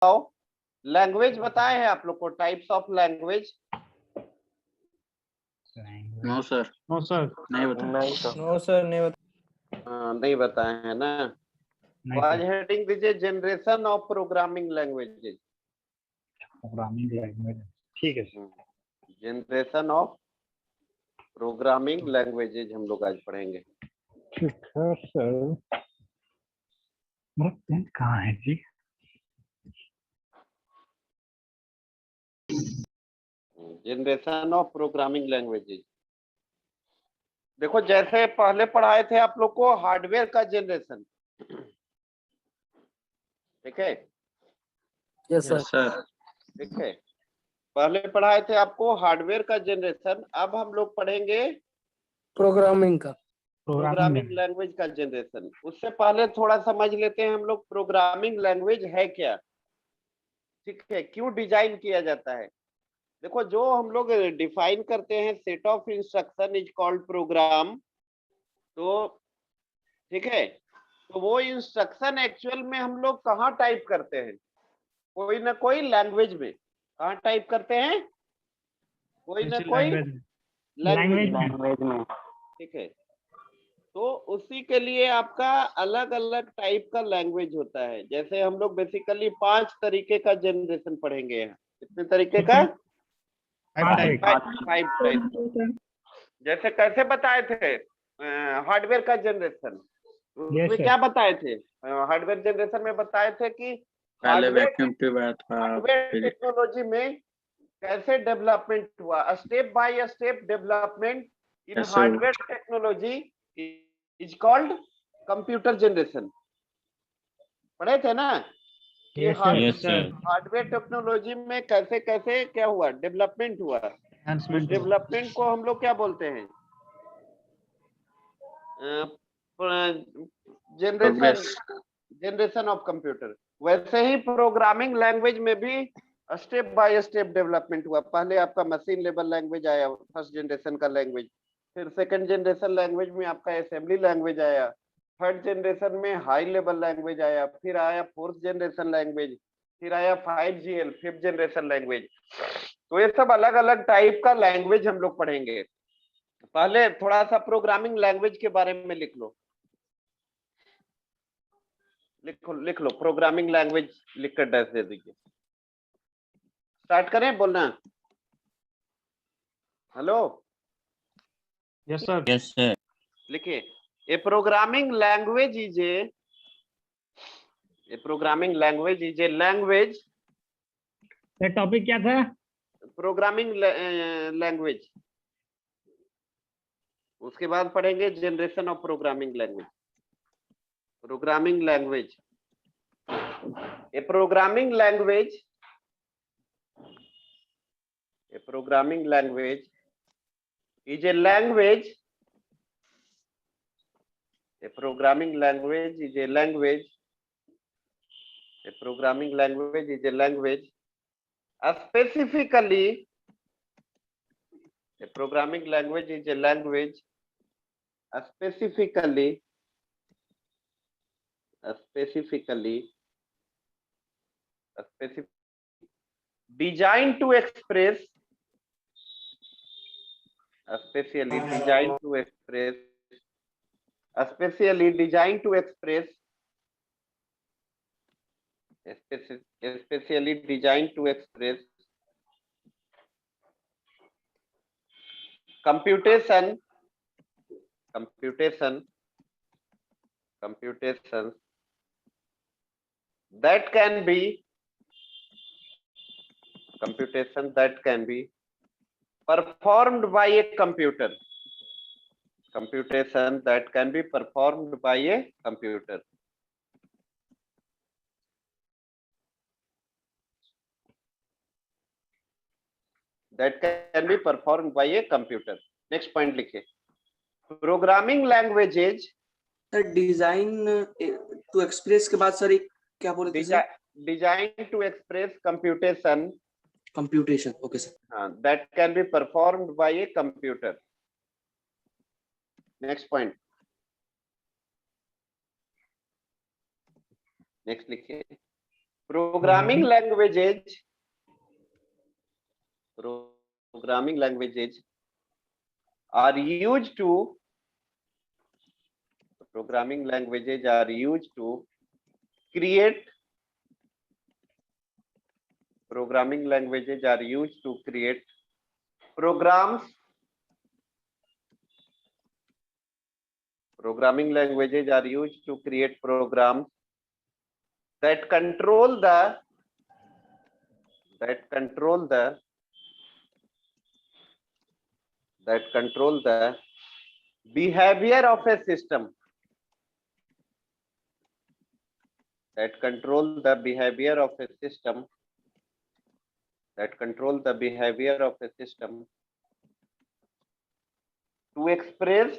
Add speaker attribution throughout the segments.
Speaker 1: Language बताए हैं आप लोग को, types of language?
Speaker 2: No sir.
Speaker 3: No sir.
Speaker 2: नहीं बताया।
Speaker 4: नो सर, नहीं बता।
Speaker 1: नहीं बताए हैं ना। आज हेडिंग दीजिए generation of programming languages.
Speaker 3: Programming language, ठीक है sir.
Speaker 1: Generation of programming languages हम लोग आज पढ़ेंगे।
Speaker 3: ठीक है सर। मेरा पेन कहाँ है जी?
Speaker 1: Generation of programming languages. देखो जैसे पहले पढ़ाए थे आप लोग को हार्डवेयर का जनरेशन, ठीक है?
Speaker 4: Yes sir.
Speaker 1: ठीक है, पहले पढ़ाए थे आपको हार्डवेयर का जनरेशन, अब हम लोग पढ़ेंगे
Speaker 4: प्रोग्रामिंग का,
Speaker 1: प्रोग्रामिंग लैंग्वेज का जनरेशन। उससे पहले थोड़ा समझ लेते हैं हम लोग प्रोग्रामिंग लैंग्वेज है क्या, ठीक है, क्यों डिजाइन किया जाता है। देखो जो हम लोग डिफाइन करते हैं set of instruction is called programme, तो ठीक है, तो वो इंस्ट्रक्शन एक्चुअल में हम लोग कहाँ टाइप करते हैं, कोई ना कोई लैंग्वेज में। कहाँ टाइप करते हैं? कोई ना कोई लैंग्वेज में, ठीक है। तो उसी के लिए आपका अलग अलग टाइप का लैंग्वेज होता है। जैसे हम लोग बेसिकली 5 तरीके का जनरेशन पढ़ेंगे यहाँ। कितने तरीके का? 5 टाइप। जैसे कैसे बताए थे हार्डवेयर का जनरेशन, उसमें क्या बताए थे? हार्डवेयर जनरेशन में बताए थे कि हार्डवेयर टेक्नोलॉजी में कैसे डेवलपमेंट हुआ, step by step development in hardware technology is called computer generation. पढ़े थे ना कि हार्डवेयर टेक्नोलॉजी में कैसे कैसे क्या हुआ, डेवलपमेंट हुआ। उस डेवलपमेंट को हम लोग क्या बोलते हैं? Generation of computer. वैसे ही प्रोग्रामिंग लैंग्वेज में भी स्टेप बाय स्टेप डेवलपमेंट हुआ। पहले आपका मशीन लेवल लैंग्वेज आया, फर्स्ट जनरेशन का लैंग्वेज, फिर सेकंड जनरेशन लैंग्वेज में आपका असेंबली लैंग्वेज आया, थर्ड जनरेशन में हाई लेवल लैंग्वेज आया, फिर आया फोर्थ जनरेशन लैंग्वेज, फिर आया 5GL फिफ्थ जनरेशन लैंग्वेज। तो ये सब अलग अलग टाइप का लैंग्वेज हम लोग पढ़ेंगे। पहले थोड़ा सा प्रोग्रामिंग लैंग्वेज के बारे में लिख लो, लिख लो प्रोग्रामिंग लैंग्वेज, लिखकर डैश दे दीजिए। स्टार्ट करें बोलना। Hello,
Speaker 3: yes sir.
Speaker 2: Yes sir.
Speaker 1: लिखिए, a programming language is a programming language is a language.
Speaker 3: Sir topic क्या था?
Speaker 1: Programming language. उसके बाद पढ़ेंगे generation of programming language. Programming language, a programming language, a programming language is a language, a programming language is a language, a programming language is a language, specifically a programming language is a language specifically designed to express, especially designed to express especially designed to express computation that can be performed by a computer. Computation that can be performed by a computer. That can be performed by a computer. Next point लिखिए, programming languages.
Speaker 5: Sir design to express के बाद sir एक क्या बोले थे sir?
Speaker 1: Design to express computation.
Speaker 5: Computation, okay sir.
Speaker 1: हाँ, that can be performed by a computer. Next point. Next लिखिए, Programming languages are used to create programs. Programming languages are used to create programs that control the behavior of a system. That control the behavior of a system. To express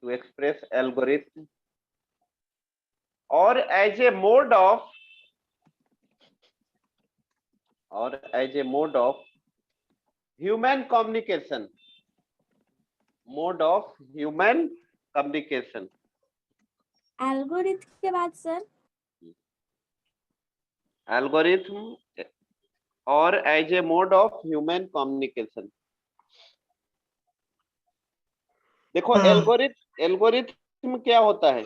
Speaker 1: to express algorithm or as a mode of human communication.
Speaker 2: Algorithm के बाद sir
Speaker 1: Algorithm or as a mode of human communication. देखो algorithm क्या होता है?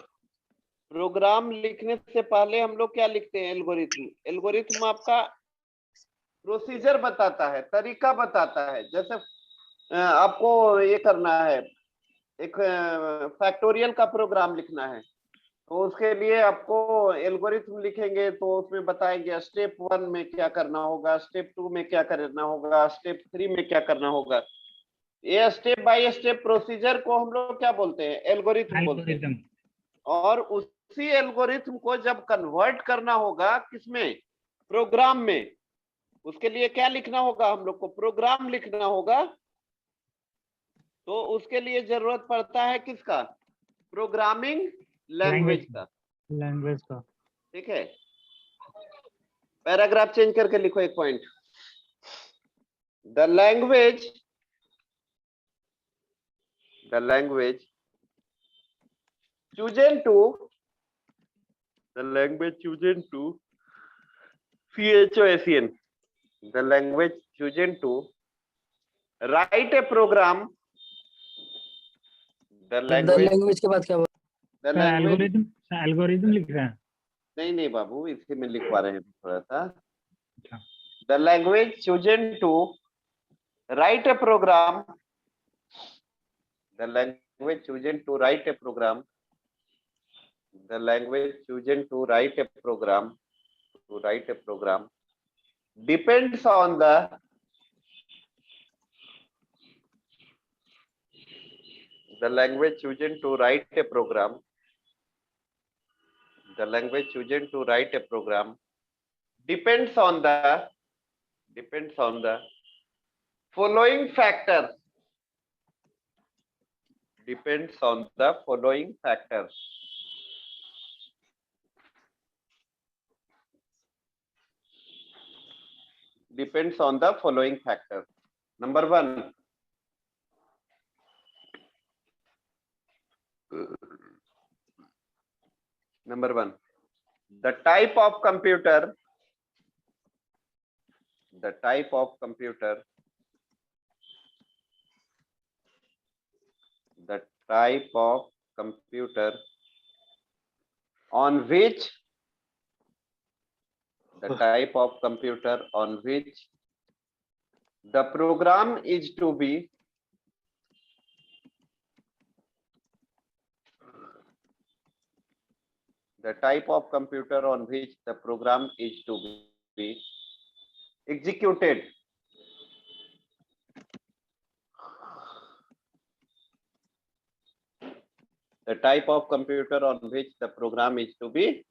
Speaker 1: Programme लिखने से पहले हम लोग क्या लिखते हैं? एल्गोरिथम आपका प्रोसीजर बताता है, तरीका बताता है। जैसे आपको ये करना है, एक फैक्टोरियल का प्रोग्राम लिखना है, तो उसके लिए आपको एल्गोरिथम लिखेंगे तो उसमें बताएंगे स्टेप 1 में क्या करना होगा, स्टेप 2 में क्या करना होगा, स्टेप 3 में क्या करना होगा। ये स्टेप बाय स्टेप प्रोसीजर को हम लोग क्या बोलते हैं? एल्गोरिथम बोलते हैं। और उसी एल्गोरिथम को जब कन्वर्ट करना होगा किसमें? प्रोग्राम में, उसके लिए क्या लिखना होगा? हम लोग को प्रोग्राम लिखना होगा। तो उसके लिए जरूरत पड़ता है किसका? प्रोग्रामिंग लैंग्वेज का। ठीक है, पैराग्राफ चेंज करके लिखो एक point. The language chosen to CHOSEN, the language chosen to write a program,
Speaker 4: the language के बाद क्या बोला?
Speaker 3: एल्गोरिदम लिख रहे हैं?
Speaker 1: नहीं बाबू, इसी में लिखवा रहे हैं थोड़ा सा। The language chosen to write a program, the language chosen to write a program depends on the language chosen to write a program depends on the following factors. Depends on the following factors. Number 1, the type of computer. On which the program is to be executed. The type of computer on which the program is to be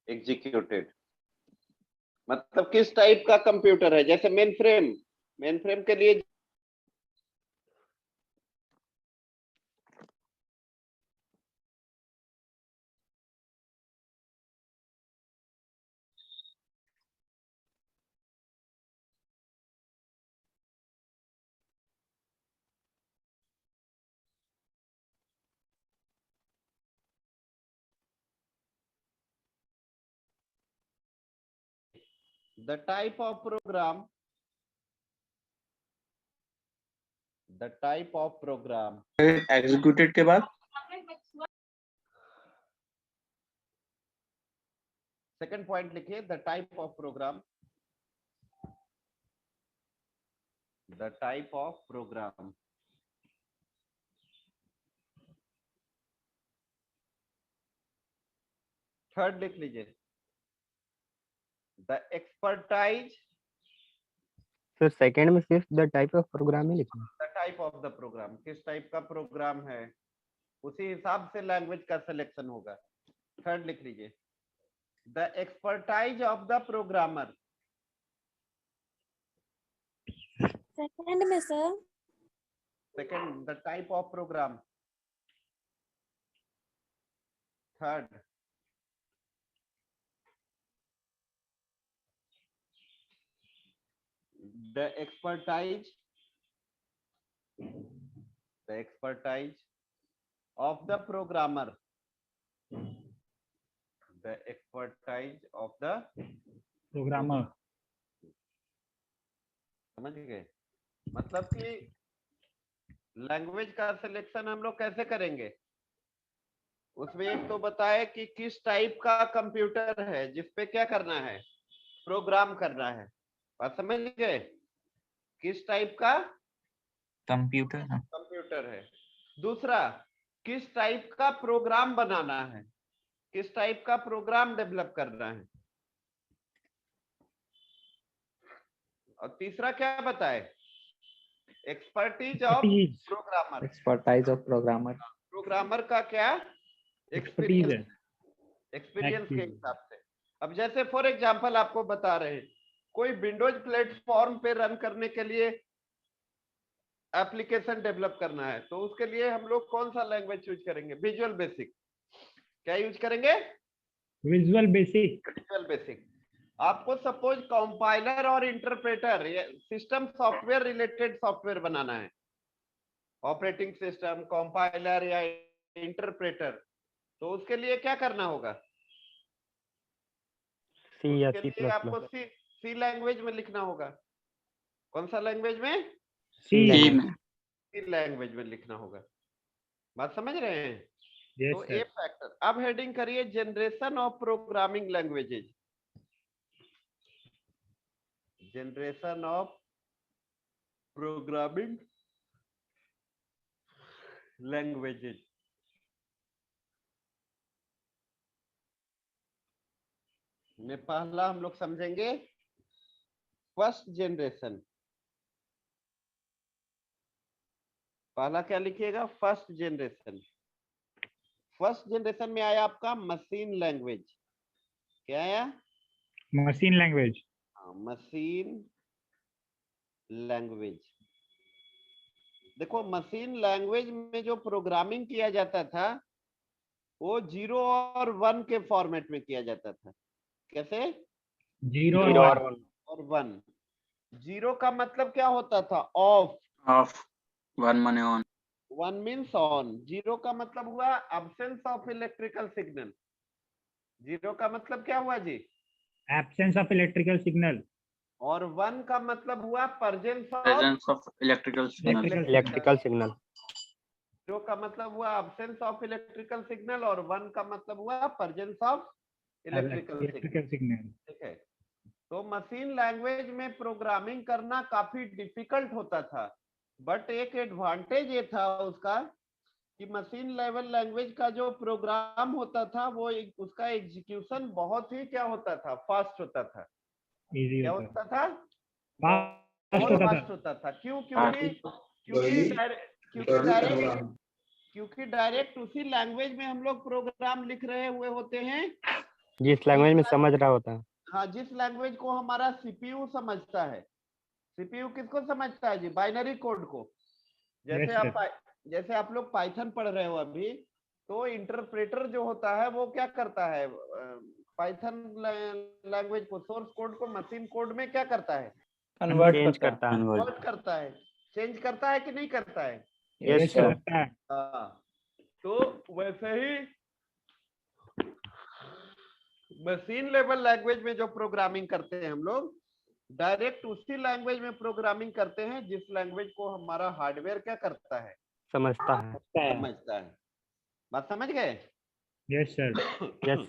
Speaker 1: executed. मतलब किस type का computer है? जैसे main frame के लिए the type of program,
Speaker 5: executed के बाद
Speaker 1: second point लिखिए, the type of program, third लिख लीजिए, the expertise,
Speaker 2: तो सेकंड में सिर्फ द टाइप ऑफ प्रोग्राम ही लिखना
Speaker 1: the type of the program, किस टाइप का प्रोग्राम है उसी हिसाब से लैंग्वेज का सिलेक्शन होगा। थर्ड लिख लीजिए, the expertise of the programmer,
Speaker 6: second में sir
Speaker 1: second the type of program, third the expertise of the programmer, the expertise of the
Speaker 3: programmer.
Speaker 1: समझ गए? मतलब कि लैंग्वेज का सिलेक्शन हम लोग कैसे करेंगे, उसमें एक तो बताए कि किस टाइप का कंप्यूटर है जिसपे क्या करना है, प्रोग्राम करना है। बात समझ गए? किस टाइप का कंप्यूटर है। दूसरा, किस टाइप का प्रोग्राम बनाना है, किस टाइप का प्रोग्राम डेवलप करना है। और तीसरा क्या बताए, expertise of programmer,
Speaker 2: expertise of programmer.
Speaker 1: Programmer का क्या
Speaker 3: एक्सपर्टीज है।
Speaker 1: एक्सपीरियंस के हिसाब से। अब जैसे फॉर एग्जांपल आपको बता रहे हैं, कोई विंडोज प्लेटफॉर्म पे रन करने के लिए एप्लीकेशन डेवलप करना है, तो उसके लिए हम लोग कौन सा लैंग्वेज यूज करेंगे, विजुअल बेसिक। क्या यूज करेंगे,
Speaker 3: विजुअल बेसिक।
Speaker 1: Visual basic. आपको सपोज कंपाइलर और interpreter, system software related software बनाना है, ऑपरेटिंग सिस्टम, कंपाइलर या इंटरप्रेटर, तो उसके लिए क्या करना होगा,
Speaker 2: सी या
Speaker 1: उसके
Speaker 2: सी
Speaker 1: लिए
Speaker 2: प्लस
Speaker 1: आपको
Speaker 2: प्लस।
Speaker 1: सी लैंग्वेज में लिखना होगा। कौन सा लैंग्वेज में,
Speaker 2: सी
Speaker 1: सी लैंग्वेज में लिखना होगा। बात समझ रहे हैं?
Speaker 3: यस
Speaker 1: तो
Speaker 3: सर।
Speaker 1: ए फैक्टर। अब हेडिंग करिए generation of programming languages, generation of programming languages. में पहला हम लोग समझेंगे फर्स्ट जनरेशन। पहला क्या लिखिएगा, फर्स्ट जनरेशन। फर्स्ट जनरेशन में आया आपका मशीन लैंग्वेज। क्या आया,
Speaker 3: मशीन लैंग्वेज।
Speaker 1: Machine language. देखो मशीन लैंग्वेज में जो प्रोग्रामिंग किया जाता था वो 0 और 1 के फॉर्मेट में किया जाता था। कैसे,
Speaker 3: 0 और
Speaker 1: 1। 0 का मतलब क्या होता था, ऑफ,
Speaker 5: 1 माने ऑन,
Speaker 1: 1 मीन्स ऑन। 0 का मतलब हुआ एब्सेंस ऑफ इलेक्ट्रिकल सिग्नल। 0 का मतलब क्या हुआ जी,
Speaker 3: एब्सेंस ऑफ इलेक्ट्रिकल सिग्नल।
Speaker 1: और 1 का मतलब हुआ प्रेजेंस
Speaker 5: ऑफ इलेक्ट्रिकल
Speaker 2: सिग्नल।
Speaker 1: 0 का मतलब हुआ एब्सेंस ऑफ इलेक्ट्रिकल सिग्नल और 1 का मतलब हुआ प्रेजेंस ऑफ इलेक्ट्रिकल
Speaker 3: सिग्नल।
Speaker 1: ठीक है। तो मशीन लैंग्वेज में प्रोग्रामिंग करना काफी डिफिकल्ट होता था, बट एक एडवांटेज ये था उसका कि मशीन लेवल लैंग्वेज का जो प्रोग्राम होता था वो उसका एग्जीक्यूशन बहुत ही क्या होता था, फास्ट होता था।
Speaker 3: इजी
Speaker 1: क्या
Speaker 3: होता
Speaker 1: होता था,
Speaker 3: फास्ट
Speaker 1: फास्ट होता था। क्यों, क्योंकि डायरेक्ट उसी लैंग्वेज में हम लोग प्रोग्राम लिख रहे हुए होते हैं
Speaker 2: जिस लैंग्वेज में समझ रहा होता है।
Speaker 1: हाँ, जिस लैंग्वेज को हमारा सीपीयू समझता है। सीपीयू किसको समझता है जी, बाइनरी कोड को। जैसे आप लोग पाइथन पढ़ रहे हो अभी, तो इंटरप्रेटर जो होता है वो क्या करता है, पाइथन लैंग्वेज को, सोर्स कोड को मशीन कोड में क्या करता है,
Speaker 2: कन्वर्ट करता है।
Speaker 1: कन्वर्ट करता है, चेंज करता है कि नहीं करता है।
Speaker 2: Yes sir.
Speaker 1: हाँ, तो वैसे ही मशीन लेवल लैंग्वेज में जो प्रोग्रामिंग करते हैं हम लोग डायरेक्ट उसी लैंग्वेज में प्रोग्रामिंग करते हैं जिस लैंग्वेज को हमारा हार्डवेयर क्या करता है,
Speaker 2: समझता है।
Speaker 1: समझता है। बात समझ गए?
Speaker 3: Yes sir.
Speaker 2: यस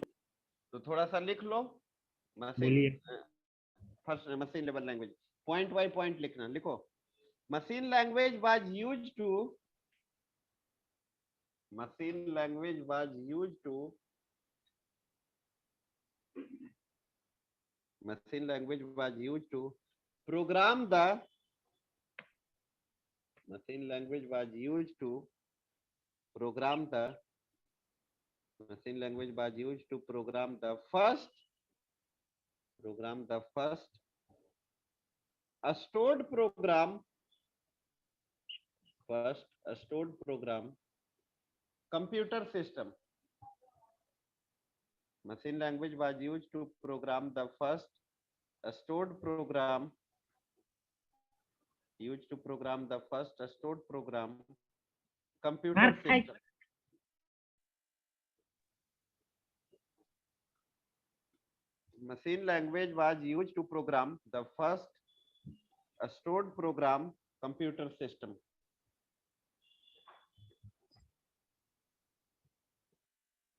Speaker 1: तो थोड़ा सा लिख लो मशीन,
Speaker 3: बोलिए।
Speaker 1: First machine level language, point by point लिखना। लिखो, machine language was used to, machine language was used to, machine language was used to program the, machine language was used to program the, machine language was used to program the first, program the first a stored program, first a stored program computer system. Machine language was used to program the first a stored program, used to program the first a stored program computer system. Machine language was used to program the first a stored program computer system.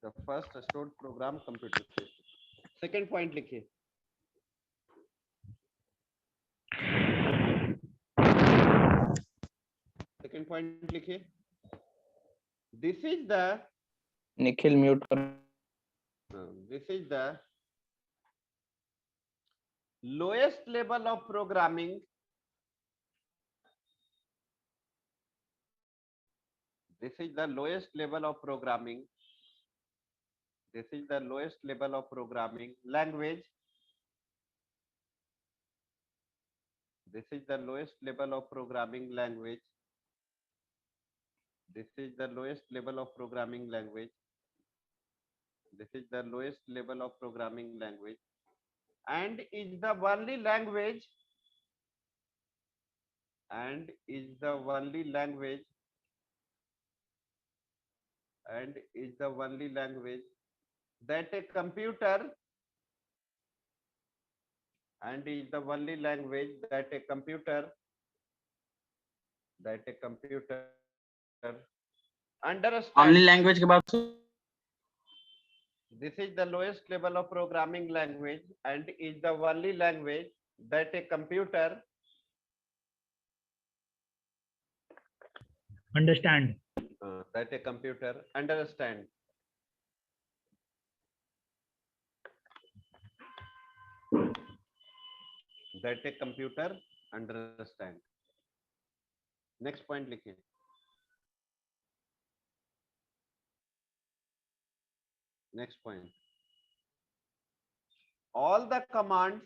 Speaker 1: The first stored program computer system. Second point लिखिए, second point लिखिए, this is the,
Speaker 4: Nikhil mute कर।
Speaker 1: this is the lowest level of programming, this is the lowest level of programming, this is the lowest level of programming language, this is the lowest level of programming language, this is the lowest level of programming language, this is the lowest level of programming language, and is the only language, and is the only language, and is the only language that a computer, and is the only language that a computer, that a computer understands.
Speaker 5: Only language के बाद
Speaker 1: This is the lowest level of programming language and is the only language that a computer
Speaker 3: understand.
Speaker 1: that a computer understand. That a computer understand. Next point लिखिए, next point, all the commands,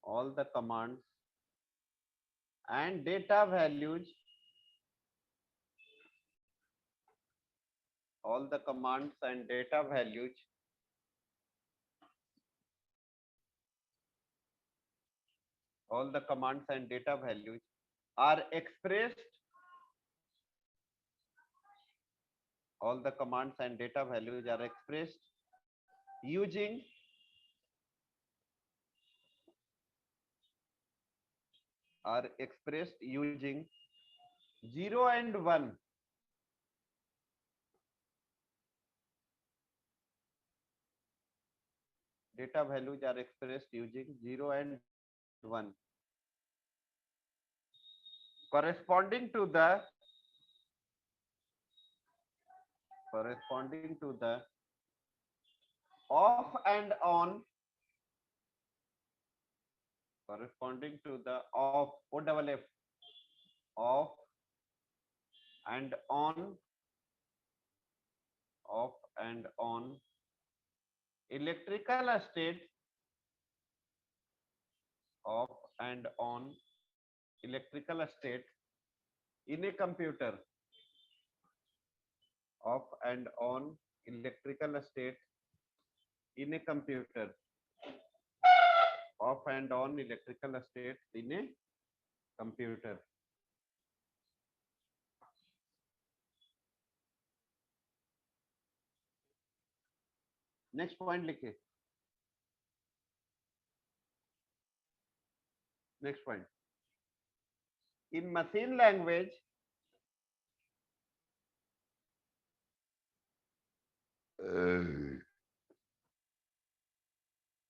Speaker 1: all the commands and data values, all the commands and data values all the commands and data values are expressed, all the commands and data values are expressed using are expressed using 0 and 1. Data values are expressed using 0 and 1 corresponding to the off and on, corresponding to the off, OFF, off and on, off and on electrical state, off and on electrical state in a computer, off and on electrical state in a computer, off and on electrical state in a computer. Next point लिखिए, next point, in machine language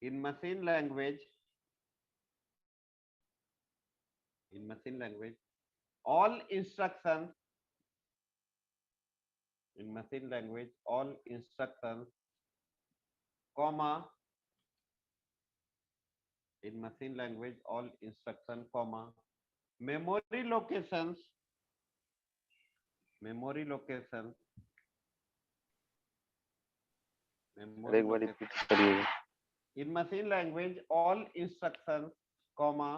Speaker 1: in machine language all instructions in machine language all instructions comma in machine language all instruction comma memory locations memory locations
Speaker 2: एक बार repeat करिएगा।
Speaker 1: in machine language all instructions comma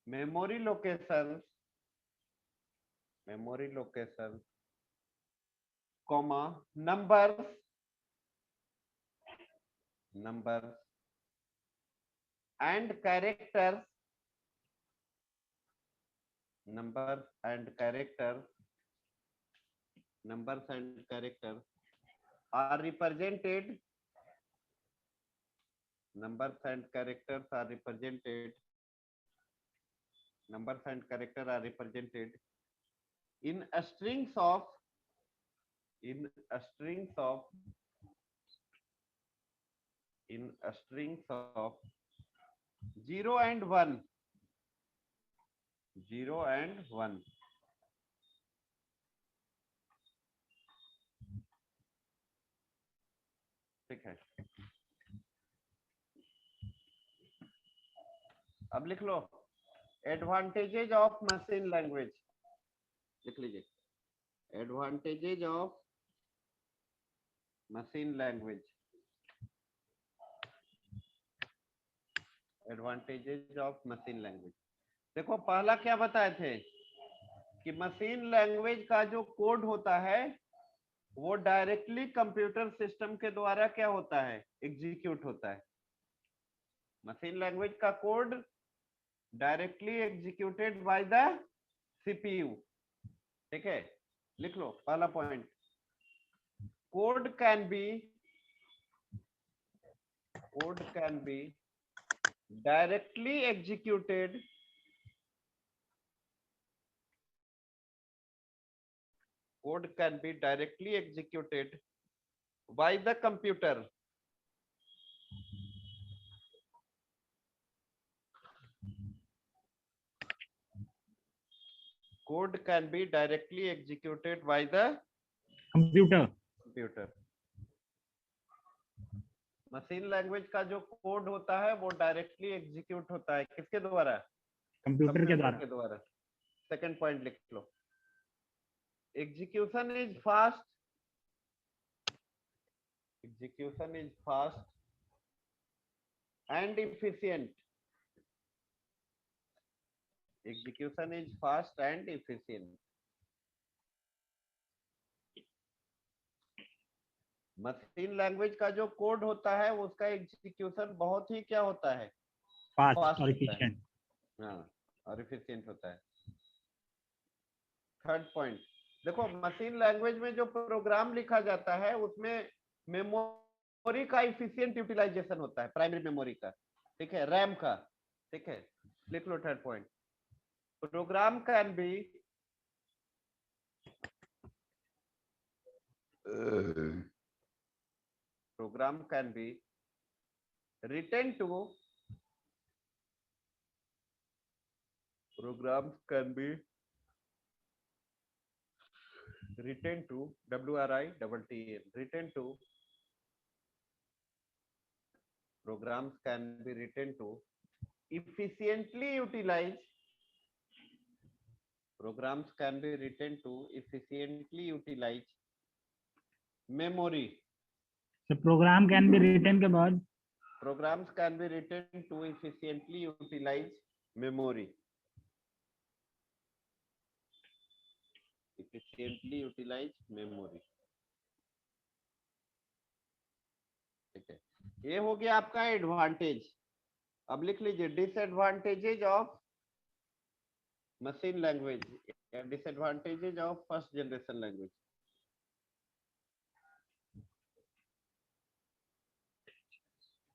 Speaker 1: memory locations comma numbers and characters numbers and characters are represented numbers and characters are represented in a strings of 0 and 1 ठीक है। अब लिख लो advantages of machine language, लिख लीजिए advantages of machine language, advantages of machine language. देखो पहला क्या बताए थे कि मशीन लैंग्वेज का जो कोड होता है वो डायरेक्टली कंप्यूटर सिस्टम के द्वारा क्या होता है, एग्जीक्यूट होता है। मशीन लैंग्वेज का code directly executed by the CPU, ठीक है। लिख लो पहला point, code can be directly executed by the computer computer। Machine language का जो कोड होता है वो डायरेक्टली एग्जीक्यूट होता है किसके द्वारा,
Speaker 3: कंप्यूटर के द्वारा।
Speaker 1: सेकंड पॉइंट लिख लो, execution is fast and efficient, machine language का जो कोड होता है उसका एग्जीक्यूशन बहुत ही क्या होता है,
Speaker 3: फास्ट और एफिशिएंट।
Speaker 1: हाँ, और एफिशिएंट होता है। थर्ड पॉइंट देखो, मशीन लैंग्वेज में जो प्रोग्राम लिखा जाता है उसमें मेमोरी का एफिशिएंट यूटिलाइजेशन होता है, प्राइमरी मेमोरी का, ठीक है, रैम का, ठीक है। लिख लो third point, program can be written to programs can be written to WRITTEN written to programs can be written to efficiently utilize memory।
Speaker 3: So program can be written के बाद
Speaker 1: programs can be written to efficiently utilize memory, ठीक है। ये हो गया आपका advantage. अब लिख लीजिए डिसएडवांटेजेज ऑफ मशीन लैंग्वेज या disadvantages of first generation language.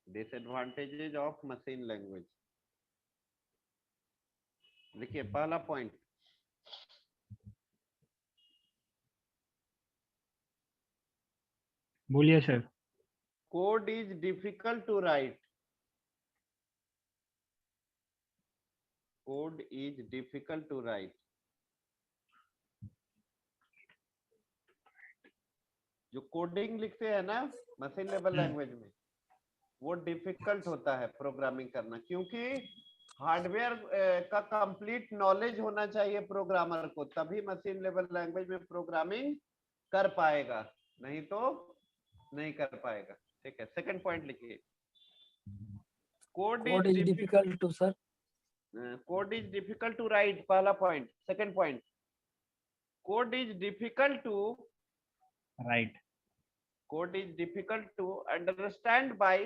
Speaker 1: Disadvantages of machine language. देखिए पहला पॉइंट,
Speaker 3: बोलिए sir.
Speaker 1: Code is difficult to write. Code is difficult to write. जो कोडिंग लिखते हैं ना मशीन लेवल लैंग्वेज में, वो डिफिकल्ट होता है प्रोग्रामिंग करना, क्योंकि हार्डवेयर का कंप्लीट नॉलेज होना चाहिए प्रोग्रामर को, तभी मशीन लेवल लैंग्वेज में प्रोग्रामिंग कर पाएगा, नहीं तो नहीं कर पाएगा। ठीक है, सेकंड पॉइंट लिखिए, code
Speaker 7: Code
Speaker 1: is
Speaker 7: is difficult to sir.
Speaker 1: Code is difficult to write, पहला पॉइंट। Second point, code is difficult to
Speaker 3: write.
Speaker 1: code is difficult to understand by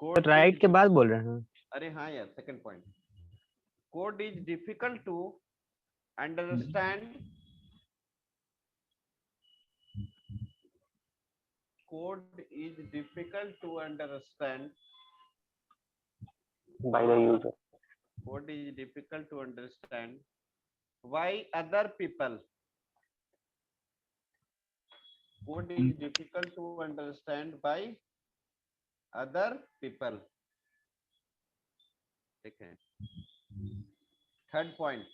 Speaker 1: code
Speaker 2: write
Speaker 1: is,
Speaker 2: के बाद बोल रहे हैं।
Speaker 1: अरे हाँ यार, second point, code is difficult to understand, code is difficult to understand
Speaker 2: by the user.
Speaker 1: code is difficult to understand by other people. Code is difficult to understand by other people. ठीक है, third point,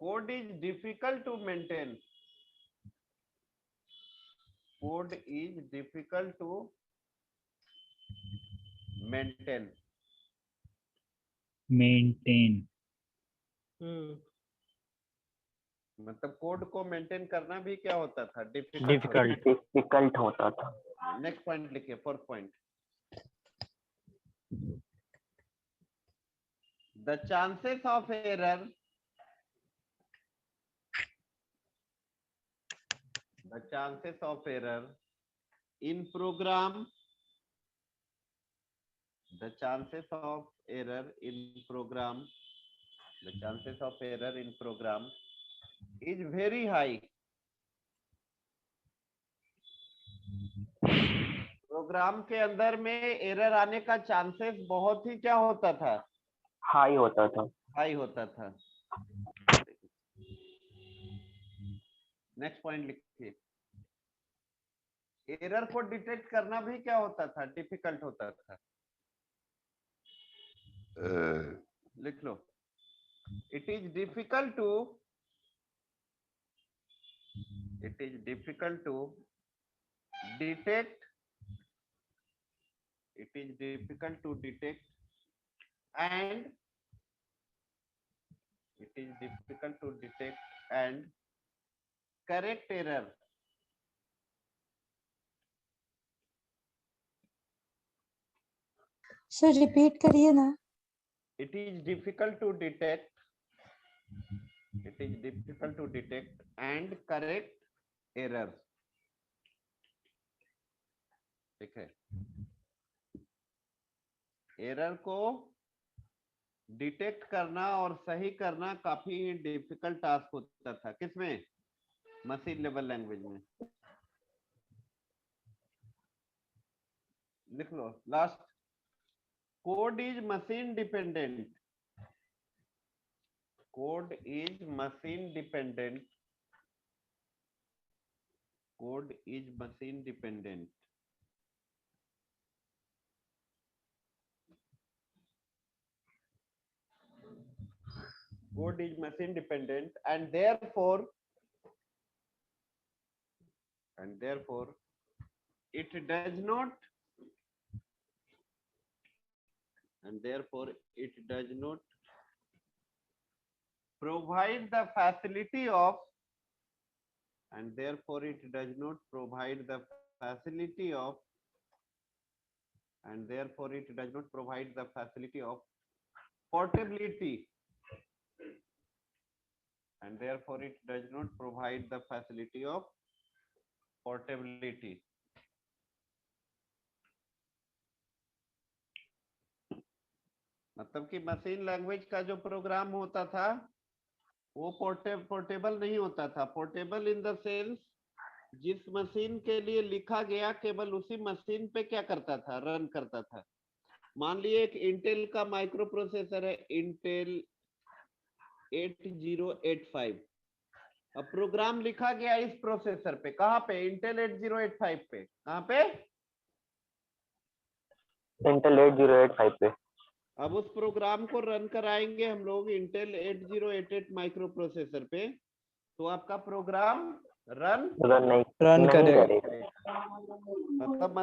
Speaker 1: code is difficult to maintain. Code is difficult to maintain.
Speaker 3: Maintain.
Speaker 1: मतलब code को maintain करना भी क्या होता था,
Speaker 2: difficult होता था।
Speaker 1: नेक्स्ट पॉइंट लिखिए, fourth point, the chances of error, the chances of error in program, the chances of error in program, the chances of error in program is very high. Program के अंदर में error आने का chances बहुत ही क्या होता था,
Speaker 2: हाई होता था।
Speaker 1: हाई होता था। नेक्स्ट पॉइंट लिखिए, एरर को डिटेक्ट करना भी क्या होता था, डिफिकल्ट होता था। लिख लो, it is difficult to detect, it is difficult to detect and it is difficult to detect and correct error.
Speaker 6: Sir repeat करिए ना।
Speaker 1: It is difficult to detect, it is difficult to detect and correct errors. ठीक है, error को detect करना और सही करना काफी डिफिकल्ट टास्क होता था, किसमें, मशीन लेवल लैंग्वेज में। लिख लो last, code is machine dependent, code is machine dependent, code is machine dependent. Code is machine dependent and therefore it does not provide the facility of, and therefore it does not provide the facility of, and therefore it does not provide the facility of portability, and therefore it does not provide the facility of portability. मतलब कि machine language का जो programme होता था वो portable नहीं होता था। पोर्टेबल इन द सेंस जिस मशीन के लिए लिखा गया केवल उसी मशीन पे क्या करता था, रन करता था। मान लिए एक इंटेल का माइक्रो प्रोसेसर है, इंटेल 8085। अब प्रोग्राम लिखा गया इस प्रोसेसर पे, कहाँ पे, इंटेल 8085 पे। कहाँ पे,
Speaker 2: इंटेल 8085 पे।
Speaker 1: अब उस प्रोग्राम को रन कराएंगे हम लोग इंटेल 8088 माइक्रो प्रोसेसर पे, तो आपका प्रोग्राम रन
Speaker 4: रन करेगा।
Speaker 1: मतलब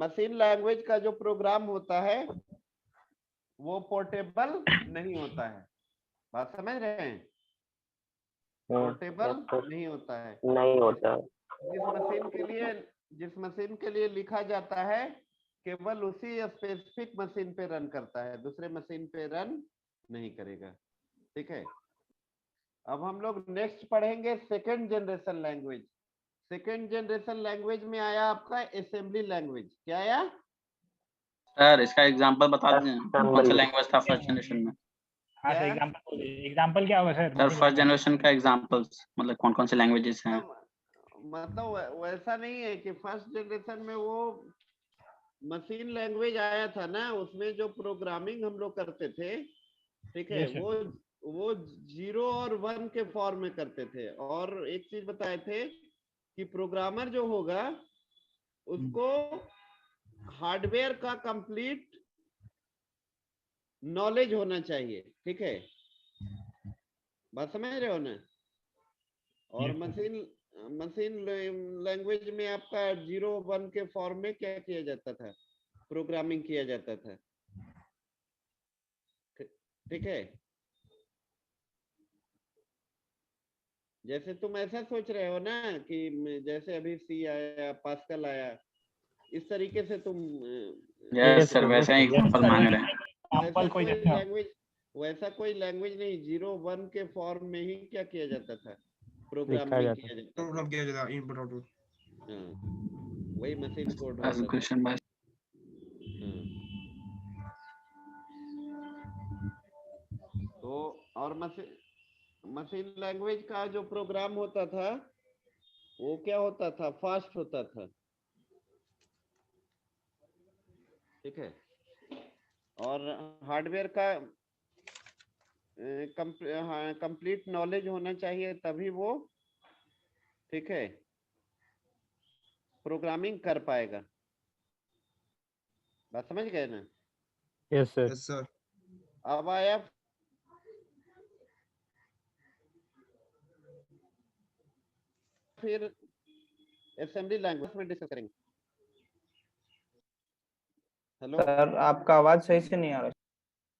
Speaker 1: मशीन लैंग्वेज का जो प्रोग्राम होता है वो पोर्टेबल नहीं होता है। बात समझ रहे हैं, पोर्टेबल नहीं होता है।
Speaker 2: नहीं होता है।
Speaker 1: जिस मशीन के लिए लिखा जाता है केवल उसी स्पेसिफिक मशीन पे रन करता है, दूसरे मशीन पे रन नहीं करेगा। ठीक है, अब हम लोग नेक्स्ट पढ़ेंगे second generation language. Second generation language में आया आपका असेंबली लैंग्वेज। क्या आया
Speaker 7: सर? इसका एग्जांपल बता दें, कौन सा लैंग्वेज था फर्स्ट जनरेशन में?
Speaker 3: हाँ सर, एग्जांपल क्या होगा सर?
Speaker 7: सर फर्स्ट जनरेशन का एग्जांपल्स मतलब कौन कौन से लैंग्वेजेस हैं?
Speaker 1: मतलब वैसा नहीं है कि फर्स्ट जनरेशन में वो मशीन लैंग्वेज आया था ना, उसमें जो प्रोग्रामिंग हम लोग करते थे, ठीक है, वो 0 और 1 के फॉर्म में करते थे। और एक चीज बताए थे कि प्रोग्रामर जो होगा उसको हार्डवेयर का कंप्लीट नॉलेज होना चाहिए। ठीक है, बात समझ रहे हो ना। और मशीन लैंग्वेज में आपका 0 1 के फॉर्म में क्या किया जाता था, प्रोग्रामिंग किया जाता था। ठीक है, जैसे तुम ऐसा सोच रहे हो ना कि जैसे अभी सी आया, पास्कल आया, इस तरीके से तुम
Speaker 7: यस सर, वैसा ही एग्जांपल मांग रहे हैं।
Speaker 1: वैसा कोई लैंग्वेज नहीं, 0 1 के फॉर्म में ही क्या किया जाता था, प्रोग्रामिंग किया जाता था।
Speaker 8: Input output.
Speaker 1: हाँ, वही मशीन कोड होता था।
Speaker 7: क्वेश्चन बाय
Speaker 1: तो और मशीन लैंग्वेज का जो प्रोग्राम होता था वो क्या होता था, फास्ट होता था। ठीक है, और हार्डवेयर का कंप्लीट नॉलेज होना चाहिए, तभी वो, ठीक है, प्रोग्रामिंग कर पाएगा। बात समझ गए ना।
Speaker 2: Yes sir.
Speaker 8: Yes sir.
Speaker 1: अब आया फिर असेंबली लैंग्वेज में डिस्कस करेंगे। हेलो
Speaker 4: सर आपका आवाज सही से नहीं आ रहा।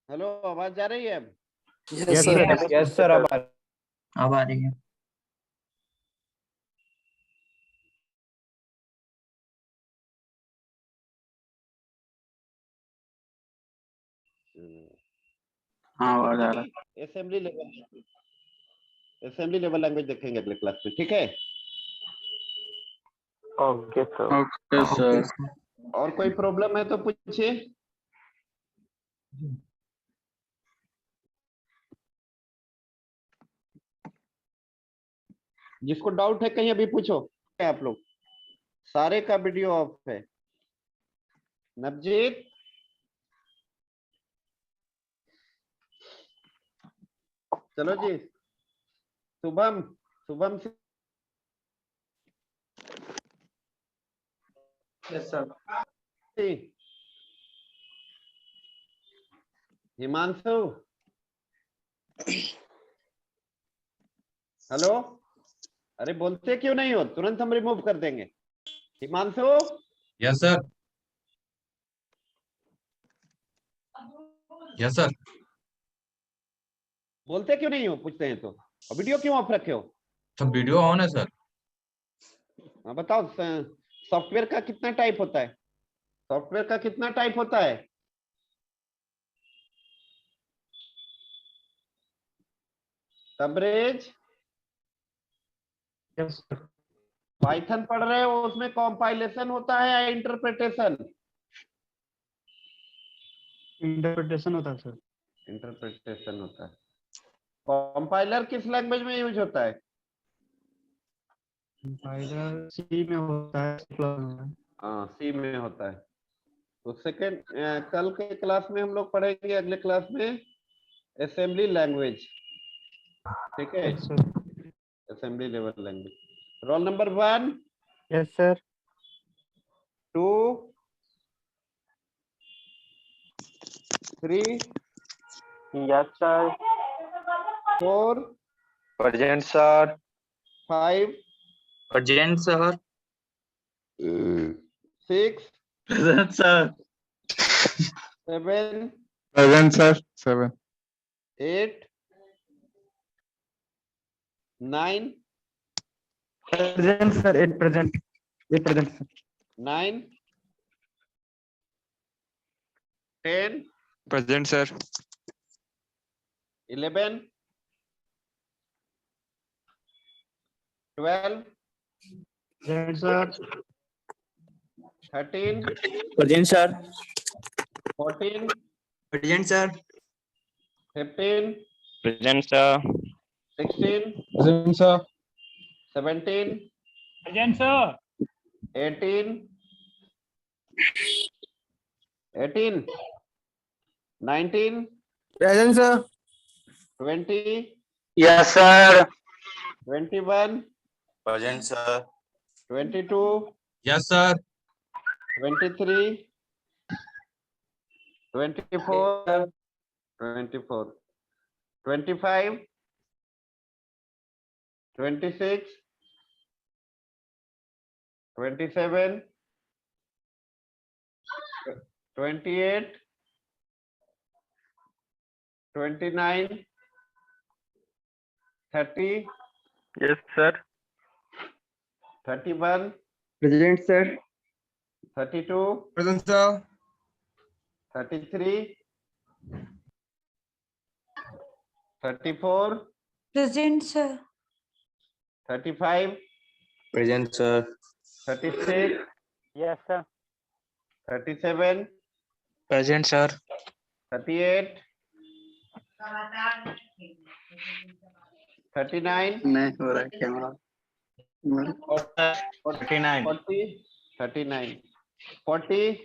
Speaker 1: हेलो, आवाज जा रही है अब?
Speaker 5: Yes sir.
Speaker 4: यस सर, अब
Speaker 7: अब आ रही है। हाँ आवाज आ रहा है।
Speaker 1: असेंबली लेवल लैंग्वेज देखेंगे अगले क्लास में। ठीक है,
Speaker 2: ओके सर।
Speaker 7: Okay sir.
Speaker 1: और कोई प्रॉब्लम है तो पूछिए। जिसको डाउट है कहीं अभी पूछो। आप लोग सारे का वीडियो ऑफ है। नवजीत, चलो जी। शुभम, शुभम से
Speaker 5: यस सर।
Speaker 1: हिमांशु, हेलो, अरे बोलते क्यों नहीं हो, तुरंत हम रिमूव कर देंगे। Himanshu,
Speaker 8: yes sir. Yes sir.
Speaker 1: बोलते क्यों नहीं हो, पूछते हैं तो। और वीडियो क्यों ऑफ रखे हो?
Speaker 8: तो वीडियो ऑन है सर।
Speaker 1: हाँ बताओ, सॉफ्टवेयर का कितना टाइप होता है? सॉफ्टवेयर का कितना टाइप होता है? तबरेज, पाइथन पढ़ रहे हो, उसमें कंपाइलेशन होता है या इंटरप्रिटेशन?
Speaker 3: इंटरप्रिटेशन होता है सर।
Speaker 1: इंटरप्रिटेशन होता है। कंपाइलर किस लैंग्वेज में यूज होता है?
Speaker 2: कंपाइलर सी में होता है, C++ में।
Speaker 1: हाँ, सी में होता है। तो सेकेंड कल के क्लास में हम लोग पढ़ेंगे, अगले क्लास में असेंबली लैंग्वेज। ठीक है,
Speaker 2: Yes, sir.
Speaker 1: Assembly level language. Roll number 1,
Speaker 2: Yes, sir.
Speaker 1: 2, 3,
Speaker 2: Yes, sir.
Speaker 1: 4,
Speaker 2: Present, sir.
Speaker 1: 5,
Speaker 7: Present, sir.
Speaker 1: 6,
Speaker 7: Present, sir.
Speaker 1: 7,
Speaker 9: Present, sir. 7.
Speaker 1: 8, 9,
Speaker 2: Present, sir. It present. It present, sir.
Speaker 1: 9, 10,
Speaker 9: Present, sir.
Speaker 1: 11, 12,
Speaker 2: Present, sir.
Speaker 1: 13,
Speaker 4: Present, sir.
Speaker 1: 14,
Speaker 5: Present, sir.
Speaker 1: 15,
Speaker 2: Present, sir.
Speaker 1: 16,
Speaker 9: Present, sir.
Speaker 1: 17,
Speaker 3: Present, sir.
Speaker 1: 18, 19,
Speaker 4: Present, sir.
Speaker 1: 20,
Speaker 2: Yes, sir.
Speaker 1: 21,
Speaker 10: Present, sir.
Speaker 1: 22,
Speaker 8: Yes, sir.
Speaker 1: 23, 24, 25, 26, 27, 28, 29, 30,
Speaker 2: Yes, sir.
Speaker 1: 31,
Speaker 2: Present, sir.
Speaker 1: 32,
Speaker 9: Present, sir.
Speaker 1: 33, 34,
Speaker 6: Present, sir.
Speaker 1: 35,
Speaker 10: Present, sir.
Speaker 1: 36,
Speaker 2: Yes, sir.
Speaker 1: 37,
Speaker 4: Present, sir.
Speaker 1: 38, 39,
Speaker 4: नहीं हो रहा camera
Speaker 1: 39, 39, 40,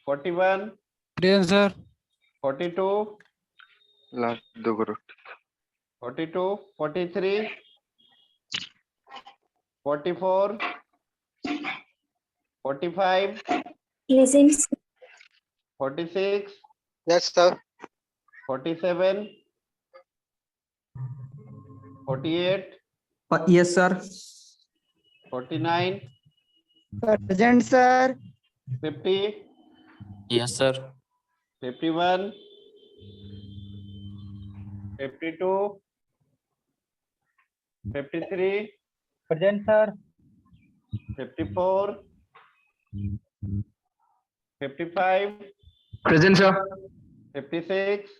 Speaker 1: 41,
Speaker 3: Present, sir.
Speaker 1: 42,
Speaker 2: Last दो करो.
Speaker 1: 42, 43, 44, 45,
Speaker 6: Present.
Speaker 1: 46,
Speaker 2: Yes, sir.
Speaker 1: 47, 48,
Speaker 4: Yes, sir.
Speaker 1: 49,
Speaker 4: Present, sir.
Speaker 1: 50,
Speaker 7: Yes, sir.
Speaker 1: 51, 52, 53,
Speaker 3: Present, sir.
Speaker 1: 54, 55,
Speaker 2: Present, sir.
Speaker 1: 56,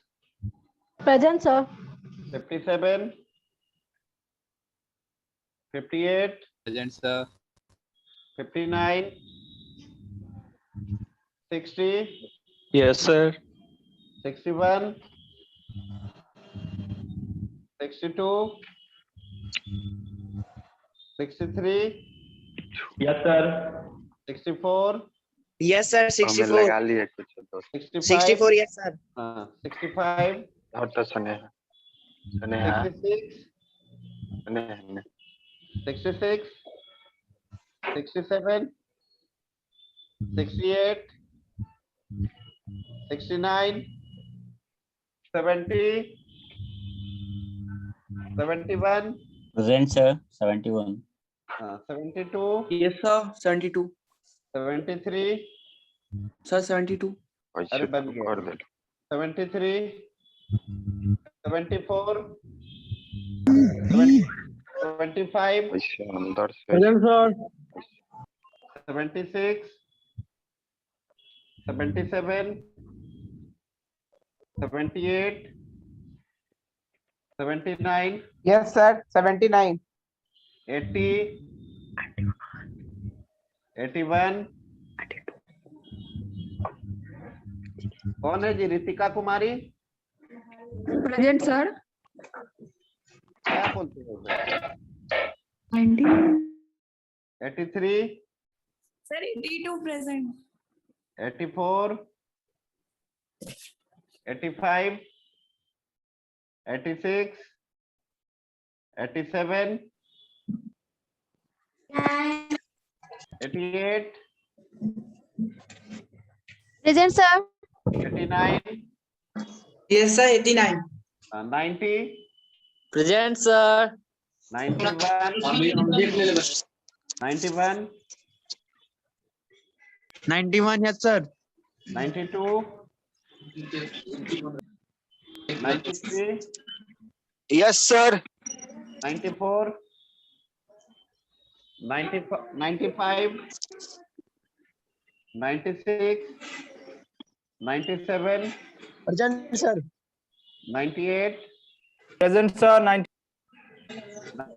Speaker 6: Present, sir.
Speaker 1: 57, 58,
Speaker 8: Present, sir.
Speaker 1: 59, 60,
Speaker 2: Yes, sir.
Speaker 1: 61, 62, 63,
Speaker 2: Yes, sir.
Speaker 1: 64,
Speaker 4: Yes, sir.
Speaker 2: हमें लगा लिए कुछ तो
Speaker 1: 65,
Speaker 4: Yes, sir.
Speaker 1: 65,
Speaker 2: और तो सुने हैं
Speaker 1: 66,
Speaker 2: सुने हैं
Speaker 1: 66, 67, 68, 69, 70, 71,
Speaker 7: Present, sir. 71.
Speaker 1: 72,
Speaker 5: Yes, sir. 72.
Speaker 1: 73,
Speaker 5: Sir, 72.
Speaker 1: अरे बन गया 73, 74, 75,
Speaker 2: अंदर से
Speaker 4: Present, sir.
Speaker 1: 76, 77, 78, 79,
Speaker 4: Yes, sir. 79.
Speaker 1: 80, 81, कौन है जी? रितिका कुमारी,
Speaker 6: प्रेजेंट सर।
Speaker 1: क्या बोलते हो? 83,
Speaker 6: sir 82 present.
Speaker 1: 84, 85, 86, 87, 88,
Speaker 6: present sir.
Speaker 1: 89,
Speaker 5: Yes, sir. 89.
Speaker 1: 90,
Speaker 4: present sir.
Speaker 1: 91, 91,
Speaker 4: 91 yes sir।
Speaker 1: 92, 93,
Speaker 10: Yes, sir.
Speaker 1: 94, 95, 96, 97,
Speaker 4: present sir.
Speaker 1: 98,
Speaker 2: present sir.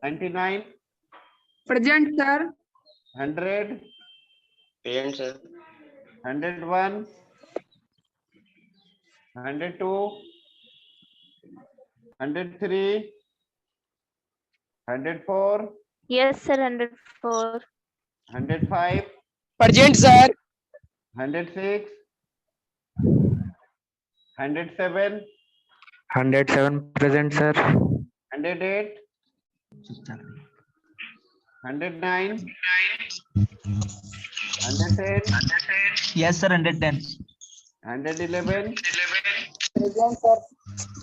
Speaker 1: 99,
Speaker 6: present sir.
Speaker 1: 100,
Speaker 10: Present, sir.
Speaker 1: 101, 102, 103, 104,
Speaker 6: yes sir 104।
Speaker 1: 105,
Speaker 4: present sir.
Speaker 1: 106, 107,
Speaker 2: 107 present sir.
Speaker 1: 108, 109, 110,
Speaker 4: yes sir 110।
Speaker 1: 111,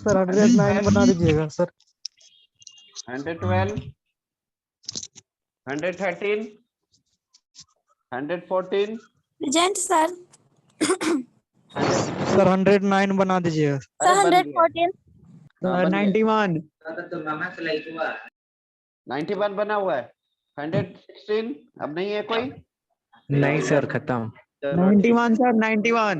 Speaker 2: sir 109 बना दीजिएगा sir.
Speaker 1: 112, 113, 114,
Speaker 6: present sir.
Speaker 2: Sir 109 बना दीजिएगा।
Speaker 1: अरे बन गया।
Speaker 6: 114।
Speaker 1: हाँ, बन गया।
Speaker 2: 91।
Speaker 1: 91 बना हुआ है। 116 अब नहीं है कोई?
Speaker 2: नहीं सर खत्म।
Speaker 1: चलो ठीक।
Speaker 2: 91 सर 91।